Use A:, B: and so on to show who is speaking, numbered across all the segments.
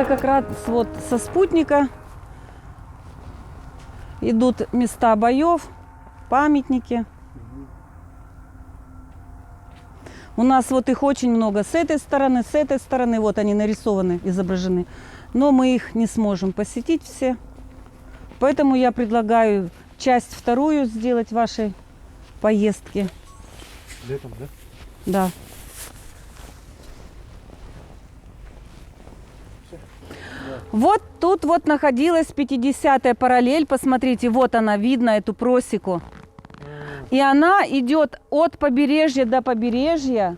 A: Это как раз вот со спутника идут места боев, памятники. У нас вот их очень много с этой стороны, вот они нарисованы, изображены. Но мы их не сможем посетить все. Поэтому я предлагаю часть вторую сделать вашей поездки.
B: Летом, да?
A: Да. Вот тут вот находилась 50-я параллель. Посмотрите, вот она, видно эту просеку. И она идет от побережья до побережья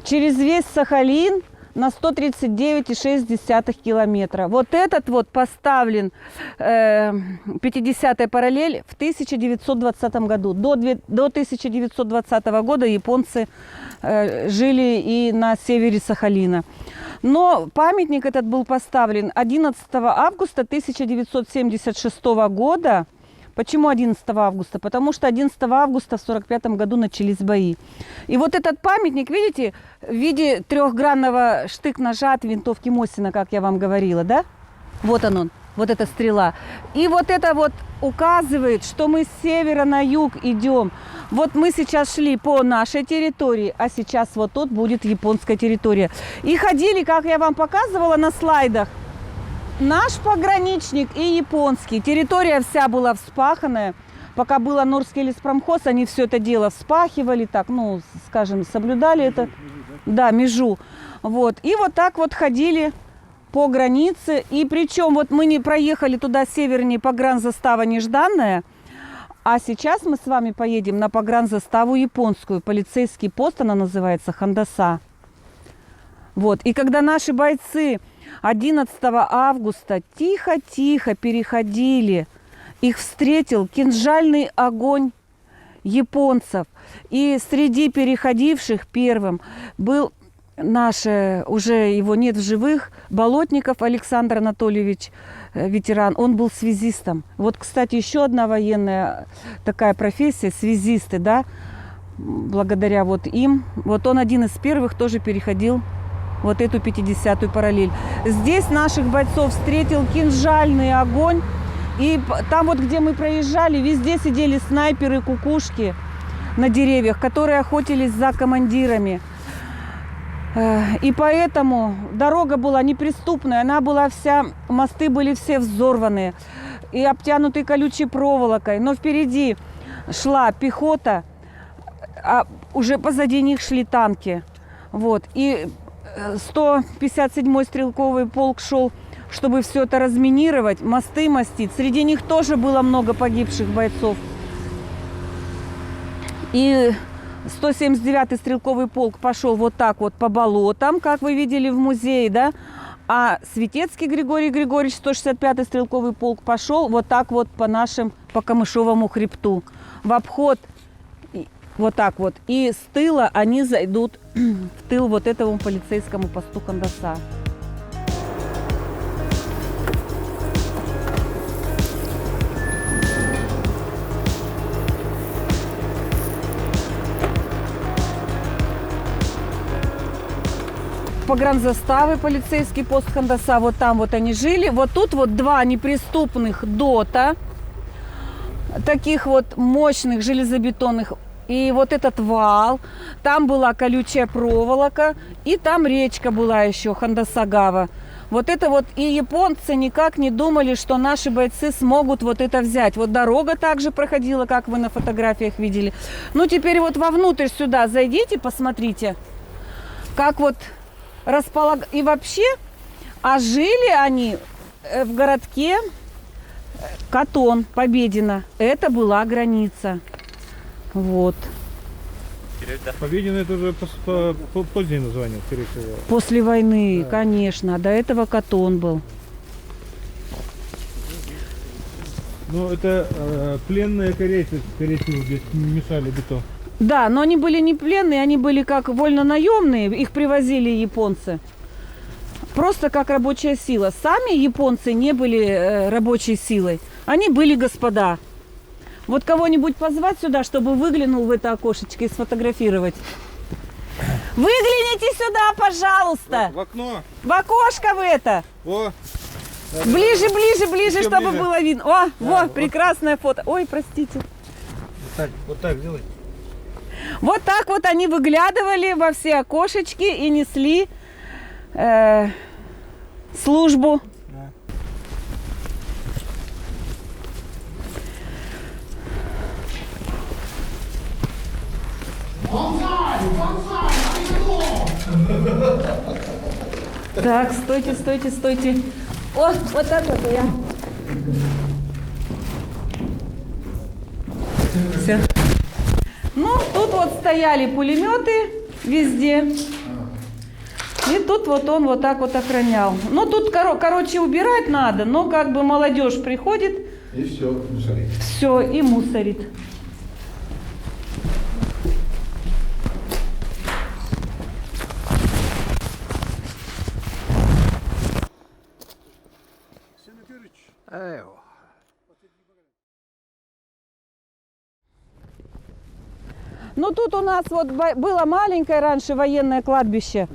A: через весь Сахалин на 139,6 километра. Вот этот вот поставлен 50-я параллель в 1920 году. До 1920 года японцы жили и на севере Сахалина. Но памятник этот был поставлен 11 августа 1976 года. Почему 11 августа? Потому что 11 августа в 1945 году начались бои. И вот этот памятник, видите, в виде трехгранного штык-ножа от винтовки Мосина, как я вам говорила, да? Вот он, вот эта стрела. И вот это вот указывает, что мы с севера на юг идем. Вот мы сейчас шли по нашей территории, а сейчас вот тут будет японская территория. И ходили, как я вам показывала на слайдах, наш пограничник и японский. Территория вся была вспаханная. Пока был Норский леспромхоз, они все это дело вспахивали, так, ну, скажем, соблюдали это. Да, межу. Вот. И вот так вот ходили по границе. И причем вот мы не проехали туда севернее, погранзастава Нежданная. А сейчас мы с вами поедем на погранзаставу японскую. Полицейский пост, она называется Хандаса. Вот. И когда наши бойцы 11 августа тихо-тихо переходили, их встретил кинжальный огонь японцев. И среди переходивших первым был наш, уже его нет в живых, Болотников Александр Анатольевич, ветеран. Он был связистом. Вот, кстати, еще одна военная такая профессия, связисты, да, благодаря вот им. Вот он один из первых тоже переходил вот эту 50-ю параллель. Здесь наших бойцов встретил кинжальный огонь. И там вот, где мы проезжали, везде сидели снайперы, кукушки на деревьях, которые охотились за командирами. И поэтому дорога была неприступная, она была вся, мосты были все взорваны и обтянуты колючей проволокой. Но впереди шла пехота, а уже позади них шли танки. Вот. И 157-й стрелковый полк шел, чтобы все это разминировать, мосты мостить. Среди них тоже было много погибших бойцов. И 179-й стрелковый полк пошел вот так вот по болотам, как вы видели в музее, да? А Светецкий Григорий Григорьевич, 165-й стрелковый полк, пошел вот так вот по Камышовому хребту. В обход вот так вот. И с тыла они зайдут в тыл вот этому полицейскому посту Хандаса. Погранзаставы, полицейский пост Хандаса, вот там вот они жили. Вот тут вот два неприступных дота, таких вот мощных железобетонных. И вот этот вал, там была колючая проволока, и там речка была еще, Хандасагава. Вот это вот, и японцы никак не думали, что наши бойцы смогут вот это взять. Вот дорога также проходила, как вы на фотографиях видели. Ну, теперь вот вовнутрь сюда зайдите, посмотрите, как вот располаг... И вообще, а жили они в городке Катон, Победино. Это была граница. Вот.
B: Победино это уже позднее название, скорее всего.
A: После войны, да. Конечно. До этого Катон был.
B: Ну, это пленные корейцы, скорее всего, здесь мешали бетон.
A: Да, но они были не пленные, они были как вольно-наемные, их привозили японцы. Просто как рабочая сила. Сами японцы не были рабочей силой, они были господа. Вот кого-нибудь позвать сюда, чтобы выглянул в это окошечко и сфотографировать. Выгляните сюда, пожалуйста.
B: В окно.
A: В окошко в это.
B: О,
A: Ближе, ближе, ближе,
B: Еще
A: чтобы
B: ближе.
A: было видно. О, во,
B: вот.
A: прекрасное фото. Ой, простите.
B: вот так сделай.
A: Вот так вот они выглядывали во все окошечки и несли службу.
B: Да.
A: Так, стойте, стойте, стойте. О, вот так вот я. Все. Ну, тут вот стояли пулеметы везде. И тут вот он вот так вот охранял. Ну, тут, короче, убирать надо, но как бы молодежь приходит.
C: И все, мусорить.
A: Все, и мусорит. Ну, тут у нас вот было маленькое раньше военное кладбище,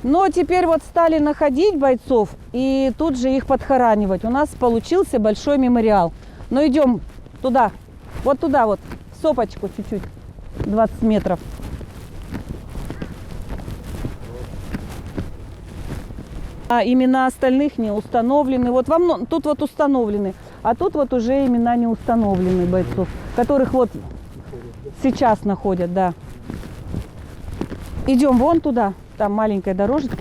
A: но теперь вот стали находить бойцов и тут же их подхоранивать. У нас получился большой мемориал. Но идем туда, вот, в сопочку чуть-чуть, 20 метров. А имена остальных не установлены. Вот тут вот установлены, а тут вот уже имена не установлены бойцов, которых вот сейчас находят, да. Идем вон туда, там маленькая дорожка.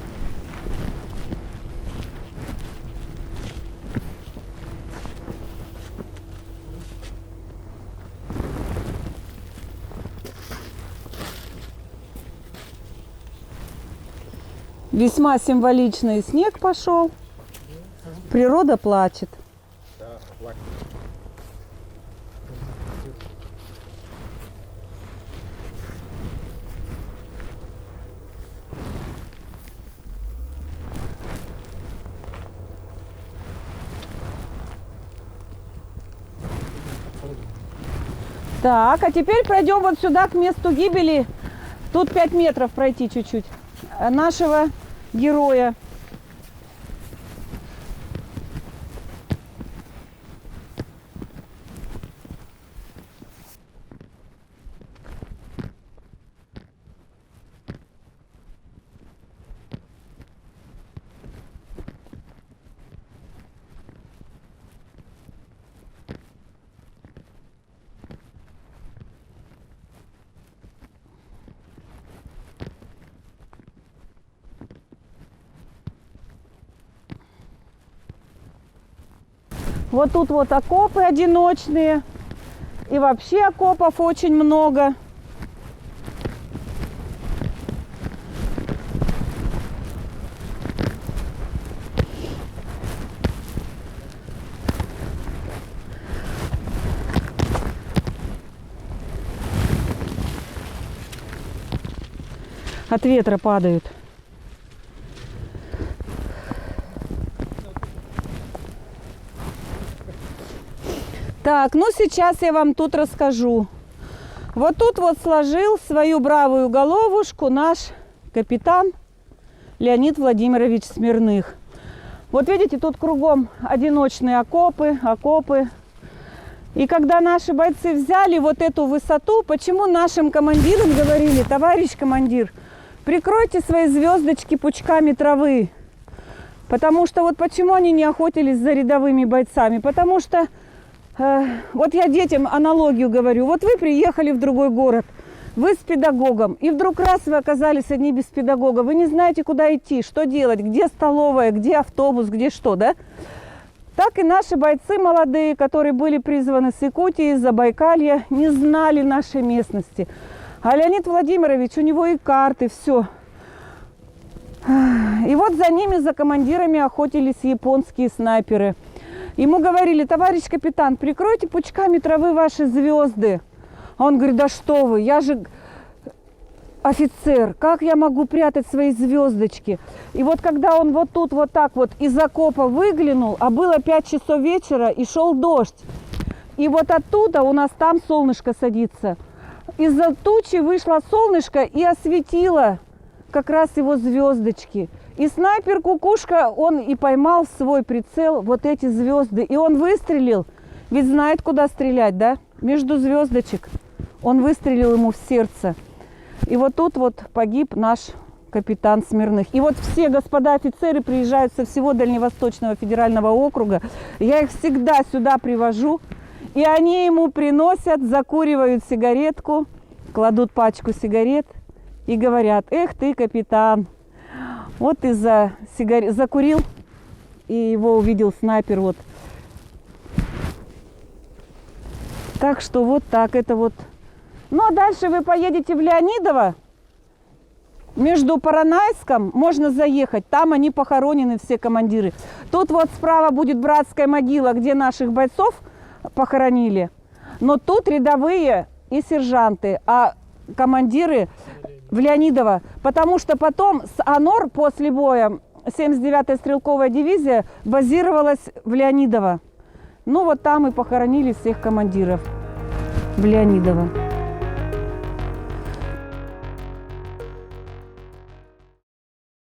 A: Весьма символичный снег пошел. Природа плачет. Так, а теперь пройдем вот сюда, к месту гибели. Тут 5 метров пройти чуть-чуть. Нашего героя. Вот тут вот окопы одиночные. И вообще окопов очень много. От ветра падают. Так, ну сейчас я вам тут расскажу. Вот тут вот сложил свою бравую головушку наш капитан Леонид Владимирович Смирных. Вот видите, тут кругом одиночные окопы. И когда наши бойцы взяли вот эту высоту, почему нашим командирам говорили: товарищ командир, прикройте свои звездочки пучками травы. Потому что вот почему они не охотились за рядовыми бойцами? Потому что вот я детям аналогию говорю. Вот вы приехали в другой город, вы с педагогом, и вдруг раз вы оказались одни без педагога. Вы не знаете, куда идти, что делать, где столовая, где автобус, где что, да? Так и наши бойцы молодые, которые были призваны с Якутии, из Забайкалья, не знали нашей местности. А Леонид Владимирович, у него и карты, все. И вот за ними, за командирами охотились японские снайперы. Ему говорили: товарищ капитан, прикройте пучками травы ваши звезды. А он говорит: да что вы, я же офицер, как я могу прятать свои звездочки? И вот когда он вот тут вот так вот из окопа выглянул, а было 5 часов вечера и шел дождь, и вот оттуда у нас там солнышко садится, из-за тучи вышло солнышко и осветило как раз его звездочки. И снайпер Кукушка, он и поймал в свой прицел вот эти звезды. И он выстрелил, ведь знает, куда стрелять, да? Между звездочек. Он выстрелил ему в сердце. И вот тут вот погиб наш капитан Смирных. И вот все господа офицеры приезжают со всего Дальневосточного федерального округа. Я их всегда сюда привожу. И они ему приносят, закуривают сигаретку, кладут пачку сигарет и говорят: эх ты, капитан, вот ты закурил, и его увидел снайпер. Вот. Так что вот так это вот. Ну а дальше вы поедете в Леонидово. Между Поронайском можно заехать, там они похоронены, все командиры. Тут вот справа будет братская могила, где наших бойцов похоронили. Но тут рядовые и сержанты, а командиры в Леонидово. Потому что потом с АНОР после боя 79-я стрелковая дивизия базировалась в Леонидово. Ну вот там и похоронили всех командиров в Леонидово.